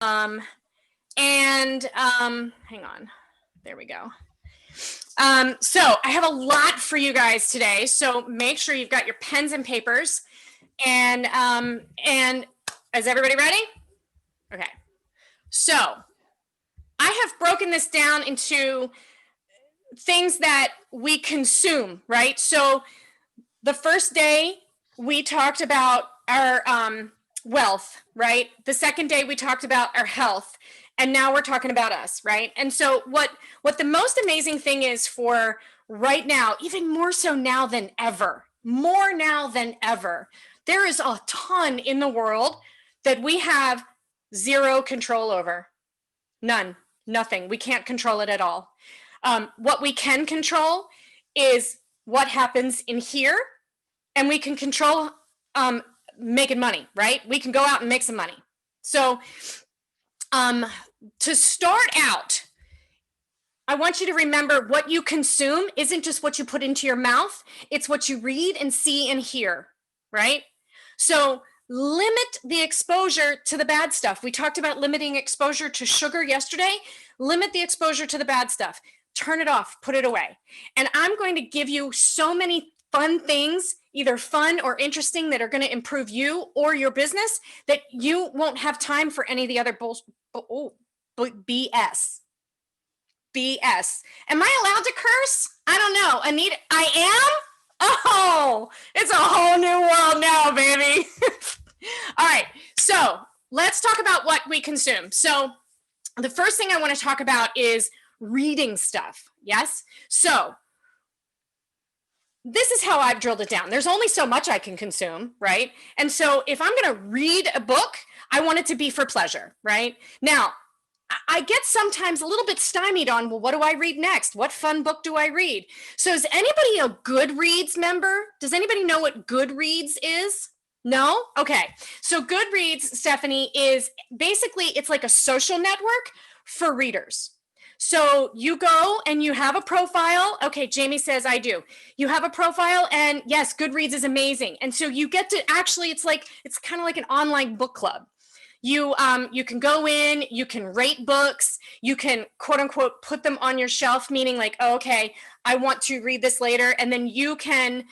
Hang on, there we go. So I have a lot for you guys today, so make sure you've got your pens and papers. And is everybody ready? Okay. So I have broken this down into things that we consume, right? So the first day we talked about our wealth, right? The second day we talked about our health. And now we're talking about us, right? And so what the most amazing thing is for right now, even more so now than ever, more now than ever, there is a ton in the world that we have zero control over. None, nothing. We can't control it at all. What we can control is what happens in here, and we can control making money, right? We can go out and make some money. So to start out, I want you to remember what you consume isn't just what you put into your mouth, it's what you read and see and hear, right? So limit the exposure to the bad stuff. We talked about limiting exposure to sugar yesterday. Limit the exposure to the bad stuff. Turn it off, put it away. And I'm going to give you so many fun things, either fun or interesting, that are going to improve you or your business, that you won't have time for any of the other BS. BS. Am I allowed to curse? I don't know. Anita, I am? Oh, it's a whole new world now, baby. All right. So let's talk about what we consume. So the first thing I want to talk about is reading stuff. Yes. So this is how I've drilled it down. There's only so much I can consume, right? And so if I'm going to read a book, I want it to be for pleasure, right? Now, I get sometimes a little bit stymied on, well, what do I read next? What fun book do I read? So is anybody a Goodreads member? Does anybody know what Goodreads is? No? Okay. So Goodreads, Stephanie, is basically, it's like a social network for readers. So you go and you have a profile. Okay, Jamie says I do. You have a profile, and yes, Goodreads is amazing. And so you get to actually, it's kind of like an online book club. You can go in, you can rate books, you can quote unquote put them on your shelf, meaning like, oh, okay, I want to read this later, and then you can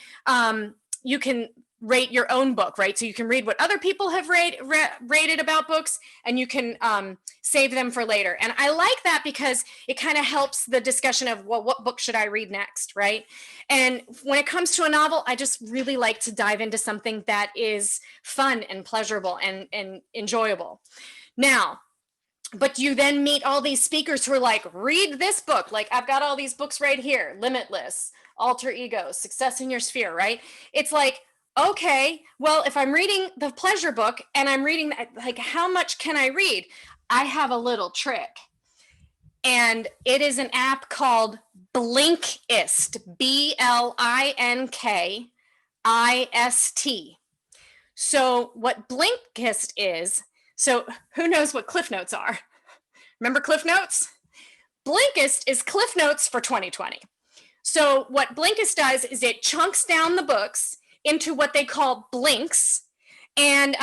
rate your own book, right? So you can read what other people have rated about books, and you can save them for later. And I like that because it kind of helps the discussion of, well, what book should I read next, right? And when it comes to a novel, I just really like to dive into something that is fun and pleasurable and enjoyable. Now, but you then meet all these speakers who are like, read this book. Like, I've got all these books right here: Limitless, Alter Ego, Success in Your Sphere, right? It's like, okay, well, if I'm reading the pleasure book and I'm reading, like, how much can I read? I have a little trick. And it is an app called Blinkist, Blinkist. So what Blinkist is, so who knows what Cliff Notes are? Remember Cliff Notes? Blinkist is Cliff Notes for 2020. So what Blinkist does is it chunks down the books into what they call blinks. And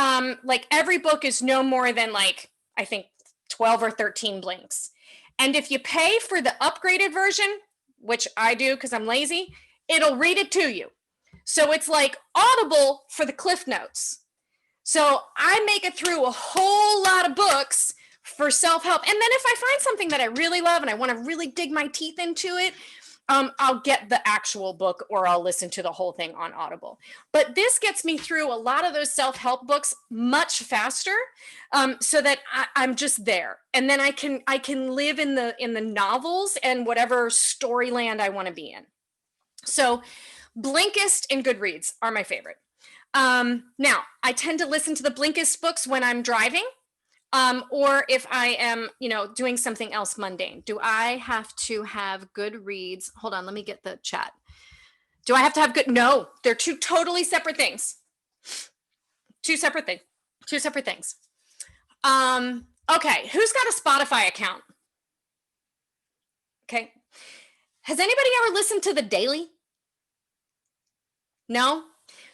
like every book is no more than, like, I think 12 or 13 blinks. And if you pay for the upgraded version, which I do because I'm lazy, it'll read it to you. So it's like Audible for the Cliff Notes. So I make it through a whole lot of books for self-help. And then if I find something that I really love and I want to really dig my teeth into it, I'll get the actual book, or I'll listen to the whole thing on Audible. But this gets me through a lot of those self-help books much faster, so that I'm just there, and then I can live in the novels and whatever storyland I want to be in. So Blinkist and Goodreads are my favorite. Now, I tend to listen to the Blinkist books when I'm driving. Or if I am, doing something else mundane. Do I have to have Goodreads? Hold on, let me get the chat. Do I have to have good? No, they're two totally separate things. Two separate things. Okay, who's got a Spotify account? Okay. Has anybody ever listened to The Daily? No?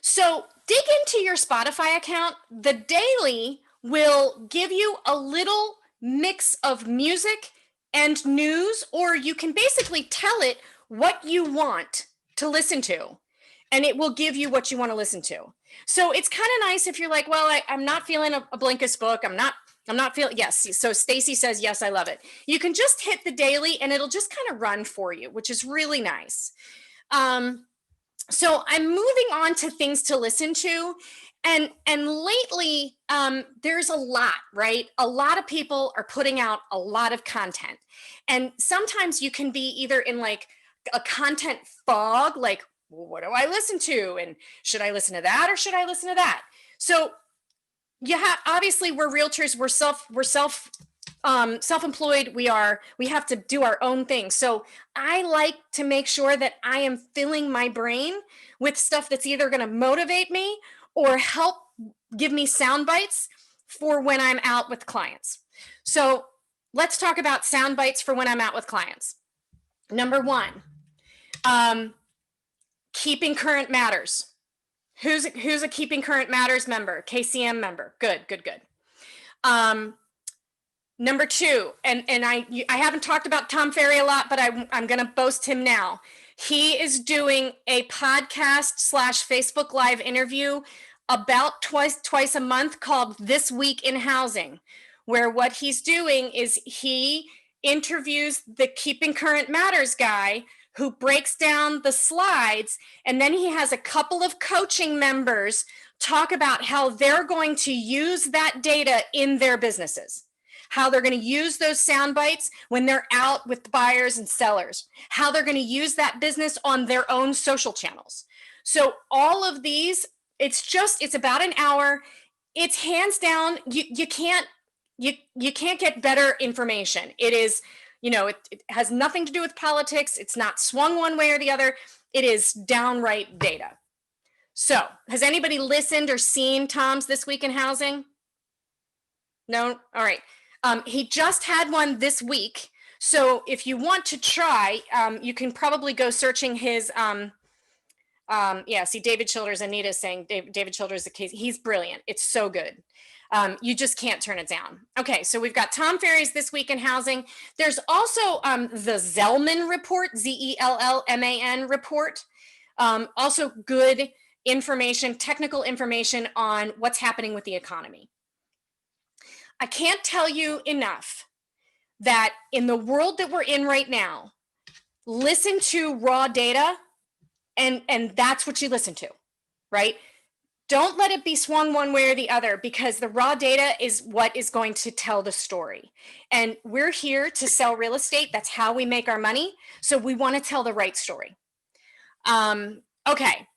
So dig into your Spotify account. The Daily will give you a little mix of music and news, or you can basically tell it what you want to listen to, and it will give you what you want to listen to. So it's kind of nice if you're like, well, I'm not feeling a Blinkist book. I'm not feeling, yes. So Stacy says, yes, I love it. You can just hit the daily and it'll just kind of run for you, which is really nice. So I'm moving on to things to listen to. And lately, there's a lot, right? A lot of people are putting out a lot of content. And sometimes you can be either in like a content fog, like, well, what do I listen to? And should I listen to that or should I listen to that? So obviously we're realtors, we're self-employed. We have to do our own thing. So I like to make sure that I am filling my brain with stuff that's either going to motivate me or help give me sound bites for when I'm out with clients. So let's talk about sound bites for when I'm out with clients. Number one, keeping current matters. Who's a Keeping Current Matters member? KCM member. Good. Number two, and I haven't talked about Tom Ferry a lot, but I'm going to boast him now. He is doing a podcast / Facebook Live interview about twice a month called This Week in Housing, where what he's doing is he interviews the Keeping Current Matters guy who breaks down the slides, and then he has a couple of coaching members talk about how they're going to use that data in their businesses, how they're going to use those sound bites when they're out with buyers and sellers, how they're going to use that business on their own social channels. So all of these, it's about an hour. It's hands down, you can't get better information. It is, it has nothing to do with politics. It's not swung one way or the other. It is downright data. So has anybody listened or seen Tom's This Week in Housing? No? All right. He just had one this week. So if you want to try, you can probably go searching his, see David Childers, Anita is saying David Childers, he's brilliant. It's so good. You just can't turn it down. Okay, so we've got Tom Ferry's This Week in Housing. There's also the Zellman report, Zellman report. Also good information, technical information on what's happening with the economy. I can't tell you enough that in the world that we're in right now, listen to raw data and that's what you listen to, right? Don't let it be swung one way or the other, because the raw data is what is going to tell the story. And we're here to sell real estate. That's how we make our money. So we want to tell the right story. Okay.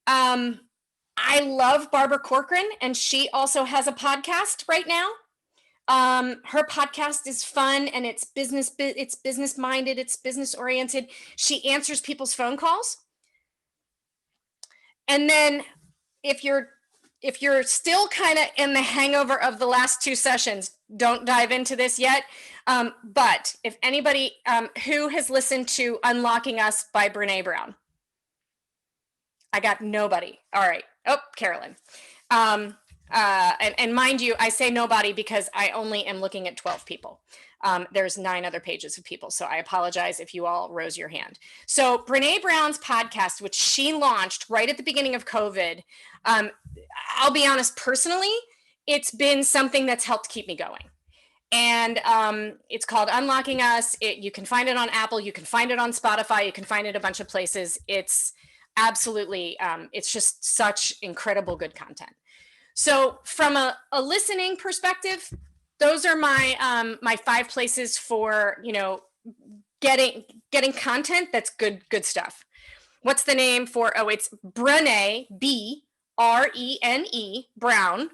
I love Barbara Corcoran, and she also has a podcast right now. Her podcast is fun and it's business minded, it's business oriented. She answers people's phone calls. And then if you're still kind of in the hangover of the last two sessions, don't dive into this yet. But if anybody who has listened to Unlocking Us by Brene Brown, I got nobody. All right. Oh, Carolyn. And mind you, I say nobody because I only am looking at 12 people. There's 9 other pages of people. So I apologize if you all rose your hand. So Brene Brown's podcast, which she launched right at the beginning of COVID, I'll be honest, personally, it's been something that's helped keep me going. And it's called Unlocking Us. You can find it on Apple. You can find it on Spotify. You can find it a bunch of places. It's absolutely, it's just such incredible good content. So from a listening perspective, those are my my 5 places for, getting content that's good stuff. What's the name for? Oh, it's Brene, B-R-E-N-E, Brown.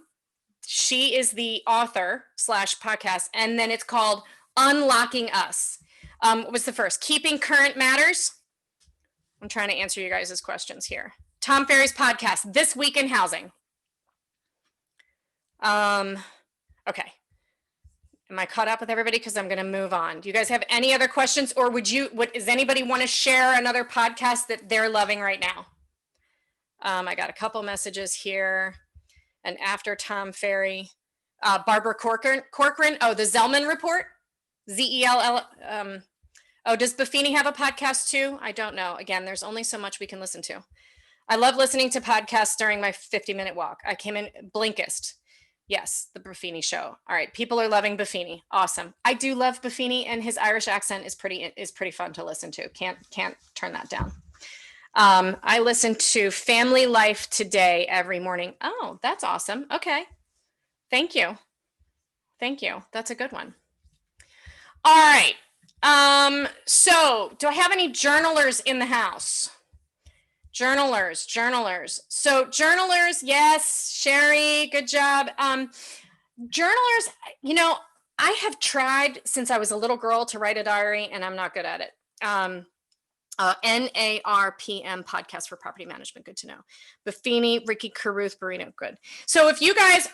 She is the author / podcast, and then it's called Unlocking Us. What was the first? Keeping Current Matters. I'm trying to answer you guys' questions here. Tom Ferry's podcast, This Week in Housing. Okay. Am I caught up with everybody? Because I'm going to move on. Do you guys have any other questions, or does anybody want to share another podcast that they're loving right now? I got a couple messages here. And after Tom Ferry, Barbara Corcoran. Oh, the Zellman Report, Zell. Oh, does Buffini have a podcast too? I don't know. Again, there's only so much we can listen to. I love listening to podcasts during my 50-minute walk. I came in Blinkist. Yes, the Buffini show. All right, people are loving Buffini. Awesome. I do love Buffini, and his Irish accent is pretty fun to listen to. Can't turn that down. I listen to Family Life Today every morning. Oh, that's awesome. Okay. Thank you. Thank you. That's a good one. All right. So do I have any journalers in the house? Journalers. So journalers, yes, Sherry, good job. Journalers, you know, I have tried since I was a little girl to write a diary, and I'm not good at it. NARPM podcast for property management. Good to know. Buffini, Ricky Caruth, Barino. Good. So if you guys,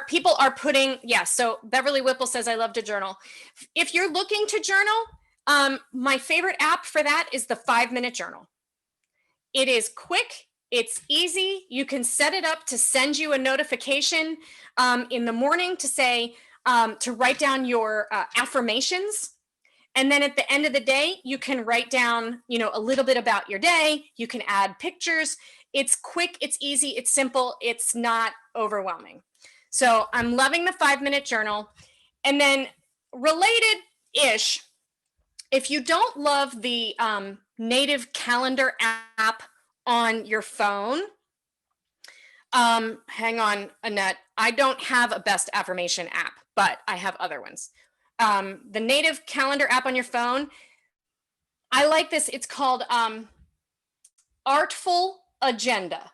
people are putting, yes. So Beverly Whipple says, I love to journal. If you're looking to journal, my favorite app for that is the 5-minute journal. It is quick. It's easy. You can set it up to send you a notification in the morning to say, to write down your affirmations. And then at the end of the day, you can write down, a little bit about your day. You can add pictures. It's quick, it's easy, it's simple, it's not overwhelming. So I'm loving the 5-minute journal. And then related-ish, if you don't love the native calendar app on your phone, hang on, Annette, I don't have a best affirmation app, but I have other ones. The native calendar app on your phone, I like this. It's called Artful Agenda.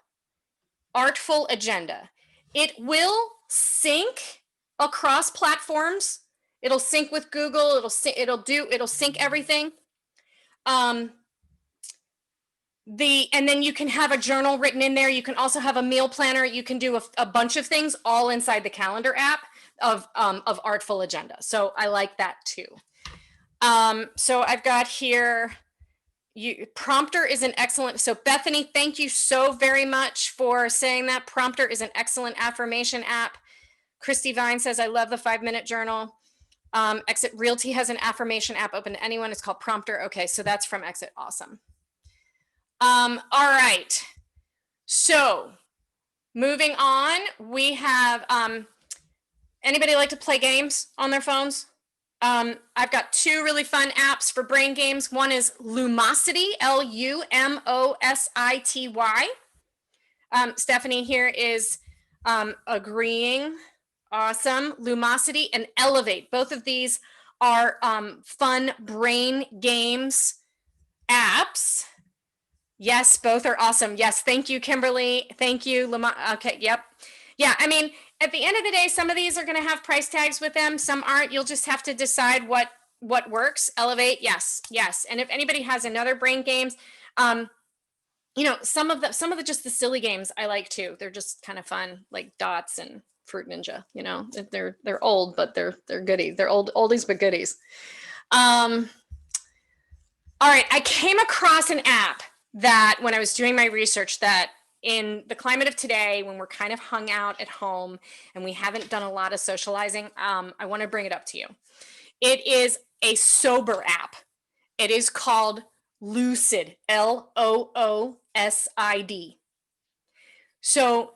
Artful Agenda. It will sync across platforms. It'll sync with Google. It'll sync everything. And then you can have a journal written in there. You can also have a meal planner. You can do a bunch of things all inside the calendar app of Artful Agenda. So I like that too. So I've got here, Prompter is an excellent, so Bethany, thank you so very much for saying that. Prompter is an excellent affirmation app. Christy Vine says, I love the 5-minute journal. Exit Realty has an affirmation app open to anyone. It's called Prompter. Okay, so that's from Exit. Awesome. All right. So moving on, we have, anybody like to play games on their phones? I've got 2 really fun apps for brain games. One is Lumosity, Lumosity. Stephanie here is agreeing. Awesome. Lumosity and Elevate. Both of these are fun brain games apps. Yes, both are awesome. Yes, thank you, Kimberly. Thank you, Okay, yep. Yeah, I mean, at the end of the day, some of these are going to have price tags with them. Some aren't. You'll just have to decide what works. Elevate, yes. And if anybody has another brain games, some of the just the silly games I like too. They're just kind of fun, like Dots and Fruit Ninja. They're old, but they're goodies. They're oldies but goodies. All right, I came across an app that when I was doing my research that in the climate of today, when we're kind of hung out at home and we haven't done a lot of socializing, I want to bring it up to you. It is a sober app. It is called Lucid, Loosid. So,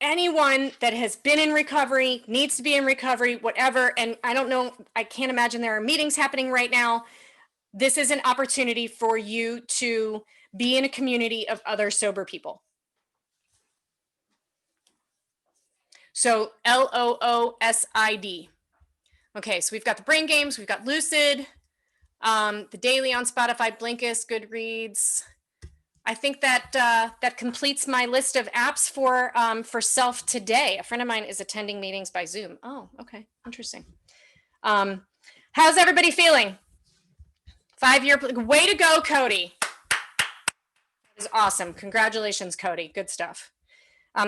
anyone that has been in recovery, needs to be in recovery, whatever, and I don't know, I can't imagine there are meetings happening right now. This is an opportunity for you to be in a community of other sober people. So Loosid. Okay, so we've got the brain games, we've got Lucid, the Daily on Spotify, Blinkist, Goodreads. I think that that completes my list of apps for self today. A friend of mine is attending meetings by Zoom. Oh, okay, interesting. How's everybody feeling? 5-year, way to go, Cody. That is awesome. Congratulations, Cody. Good stuff.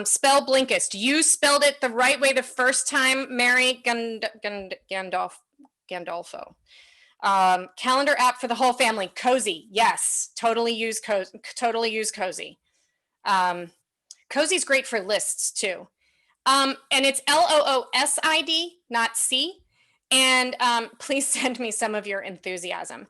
Spell Blinkist. You spelled it the right way the first time, Mary Gandolfo. Calendar app for the whole family. Cozy. Yes, totally use Cozy. Cozy's great for lists too. And it's LOOSID, not C. And please send me some of your enthusiasm.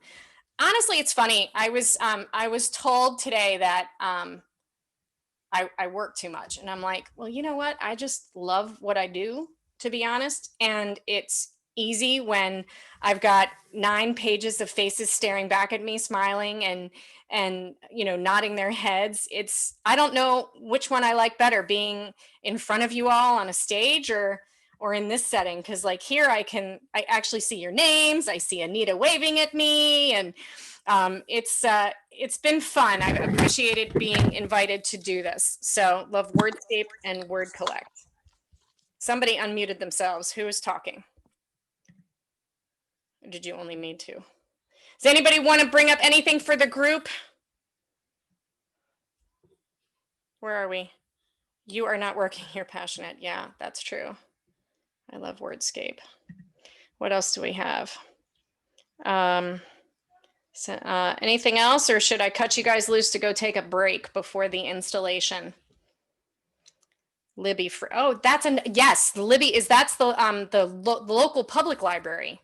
Honestly, it's funny. I was told today that I work too much, and I'm like, well, you know what? I just love what I do, to be honest. And it's easy when I've got 9 pages of faces staring back at me, smiling and nodding their heads. I don't know which one I like better, being in front of you all on a stage or in this setting, because like here I actually see your names. I see Anita waving at me, and it's been fun. I've appreciated being invited to do this. So love Wordscape and Word Collect. Somebody unmuted themselves. Who is talking? Or did you only need to? Does anybody want to bring up anything for the group? Where are we? You are not working, you're passionate. Yeah, that's true. I love Wordscape. What else do we have? Anything else, or should I cut you guys loose to go take a break before the installation? Libby for yes, Libby that's the local public library.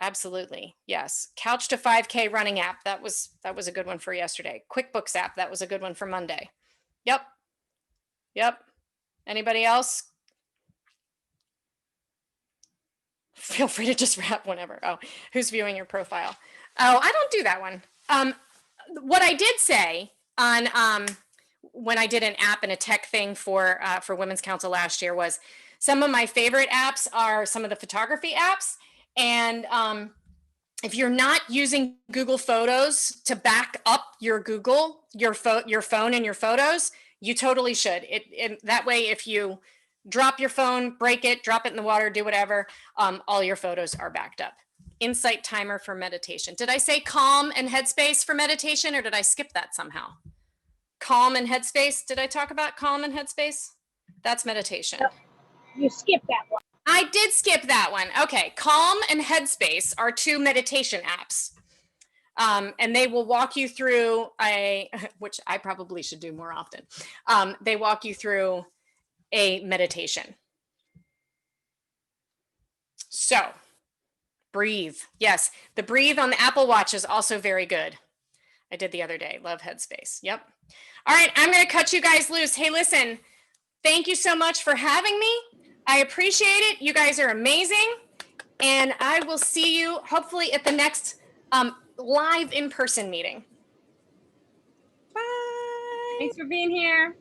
Absolutely, yes. Couch to 5K running app, that was a good one for yesterday. QuickBooks app, that was a good one for Monday. Yep. Anybody else? Feel free to just wrap whenever. Oh, who's viewing your profile? Oh, I don't do that one. What I did say on when I did an app and a tech thing for Women's Council last year was some of my favorite apps are some of the photography apps. And if you're not using Google Photos to back up your phone and your photos, you totally should. That way, if you drop your phone, break it, drop it in the water, do whatever, all your photos are backed up. Insight timer for meditation. Did I say Calm and Headspace for meditation, or did I skip that somehow? Calm and Headspace. Did I talk about Calm and Headspace? That's meditation. No, you skipped that one. I did skip that one. Okay. Calm and Headspace are 2 meditation apps. And they will walk you through which I probably should do more often. They walk you through a meditation. So breathe. Yes. The breathe on the Apple Watch is also very good. I did the other day. Love Headspace. Yep. All right. I'm going to cut you guys loose. Hey, listen, thank you so much for having me. I appreciate it. You guys are amazing. And I will see you hopefully at the next live in-person meeting. Bye. Thanks for being here.